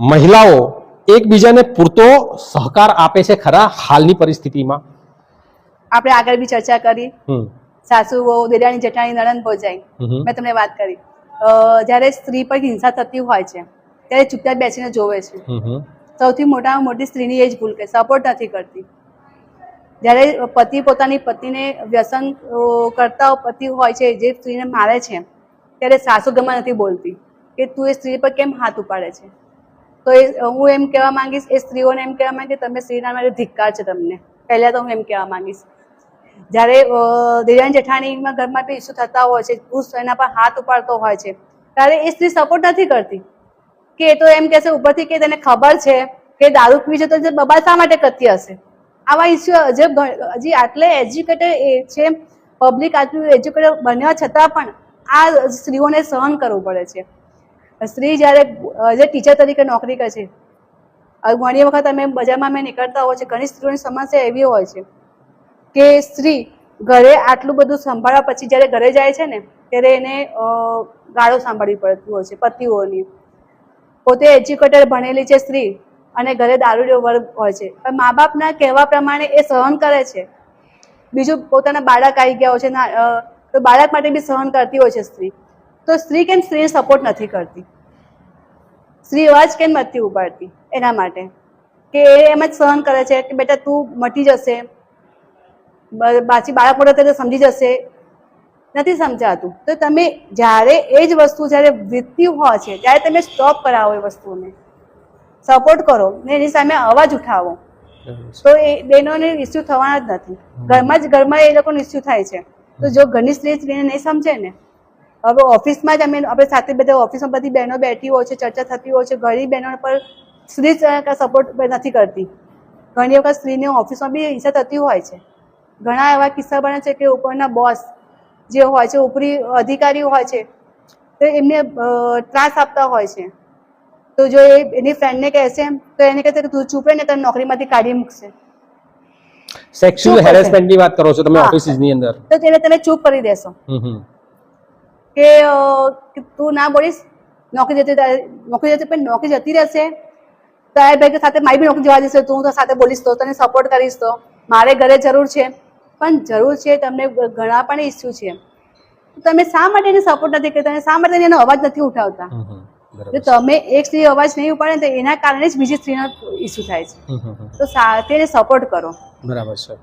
મહિલાઓ એકબીજાને પૂરતો સહકાર આપે છે ખરા હાલની પરિસ્થિતિમાં? આપણે આગળ બી ચર્ચા કરી, સાસુ વહુ, દેરાણી જેઠાણી, નણંદ ભોજાઈ, મેં તમને વાત કરી. જ્યારે સ્ત્રી પર હિંસા થતી હોય છે ત્યારે ચૂપચાપ બેસીને જોવે છે. સૌથી મોટામાં મોટી સ્ત્રીની એ જ ભૂલ કે સપોર્ટ નથી કરતી. જ્યારે પતિ પોતાની પત્નીને વ્યસન કરતા પતિ હોય છે, જે સ્ત્રીને મારે છે, ત્યારે સાસુ ઘરમાં નથી બોલતી કે તું એ સ્ત્રી પર કેમ હાથ ઉપાડે છે. તો હું એમ કહેવા માંગીશ, એ સ્ત્રીઓને એમ કહેવા માંગીશ કે તમે સ્ત્રીના માટે ધિક્કાર છે તમને. પહેલા તો હું એમ કહેવા માંગીશ. જ્યારે દેરાણી જેઠાણીમાં ઘરમાં બી ઇસ્યુ થતા હોય છે, પુરુષ એના પર હાથ ઉપાડતો હોય છે, ત્યારે એ સ્ત્રી સપોર્ટ નથી કરતી કે એ તો એમ કહેશે ઉપરથી કે તેને ખબર છે કે દારૂ પીવી છે તો બબાલ શા માટે કરતી હશે. આવા ઇસ્યુ હજી આટલે એજ્યુકેટેડ છે, પબ્લિક આટલું એજ્યુકેટેડ બન્યા છતાં પણ આ સ્ત્રીઓને સહન કરવું પડે છે. સ્ત્રી જ્યારે જે ટીચર તરીકે નોકરી કરે છે, ઘણી વખત અમે બજારમાં નીકળતા હોય છે, ઘણી સ્ત્રીઓની સમસ્યા એવી હોય છે કે સ્ત્રી ઘરે આટલું બધું સંભાળ્યા પછી જ્યારે ઘરે જાય છે ને ત્યારે એને ગાળો સાંભળવી પડતી હોય છે પતિઓની. પોતે એજ્યુકેટેડ ભણેલી છે સ્ત્રી અને ઘરે દારૂડિયો વર્ગ હોય છે, પણ મા બાપના કહેવા પ્રમાણે એ સહન કરે છે. બીજું પોતાના બાળક આવી ગયા હોય છે તો બાળક માટે બી સહન કરતી હોય છે સ્ત્રી. તો સ્ત્રી કેમ સ્ત્રીને સપોર્ટ નથી કરતી? સ્ત્રી અવાજ કેમ નથી ઉપાડતી એના માટે? કે એ એમ જ સહન કરે છે કે બેટા તું મટી જશે, પાછી બાળક મોટો થશે સમજી જશે. નથી સમજાતું. તો તમે જ્યારે એ જ વસ્તુ જ્યારે વીતતી હોય છે ત્યારે તમે સ્ટોપ કરાવો, એ વસ્તુને સપોર્ટ કરો ને એની સામે અવાજ ઉઠાવો, તો એ બહેનોને ઇસ્યુ થવાના જ નથી. ઘરમાં એ લોકોનો ઇસ્યુ થાય છે. તો જો ઘરની સ્ત્રીને નહીં સમજે ને, હવે ઓફિસમાં જ આપણે સાથે બધા ઓફિસમાં બધી બહેનો બેઠી હોય છે, ચર્ચા થતી હોય છે, ઘણી બહેનો પર સ્ત્રી સપોર્ટ નથી કરતી. ઘણી વખત સ્ત્રીને ઓફિસમાં બી હિંસા થતી હોય છે. ઘણા એવા કિસ્સા બને છે કે ઉપરના બોસ જે હોય છે, ઉપરી અધિકારી હોય છે, તો એમને ત્રાસ આપતા હોય છે. તો જો એ એની ફ્રેન્ડને કહેશે તો એને કહેશે કે તું ચૂપ રહે ને તને નોકરીમાંથી કાઢી મૂકશે. સેક્સ્યુઅલ હેરેસમેન્ટની વાત કરો છો તમે ઓફિસની અંદર, તો તેને તમે ચૂપ કરી દેશો કે તું ના બોલીશ, નોકરી જતી પણ નોકરી જતી રહેશે તારે ભાઈ સાથે મારી બી નોકરી જવા દેશે, તું તો સાથે બોલીશ તો તને સપોર્ટ કરીશ તો મારે ઘરે જરૂર છે. પણ જરૂર છે, તમને ઘણા પણ ઇસ્યુ છે, તમે શા માટે એને સપોર્ટ નથી કરતા, તમે શા માટે એનો અવાજ નથી ઉઠાવતા? જો તમે એક સ્ત્રી અવાજ નહીં ઉપાડે તો એના કારણે જ બીજી સ્ત્રીનો ઇસ્યુ થાય છે. તો તેને સપોર્ટ કરો. બરાબર છે.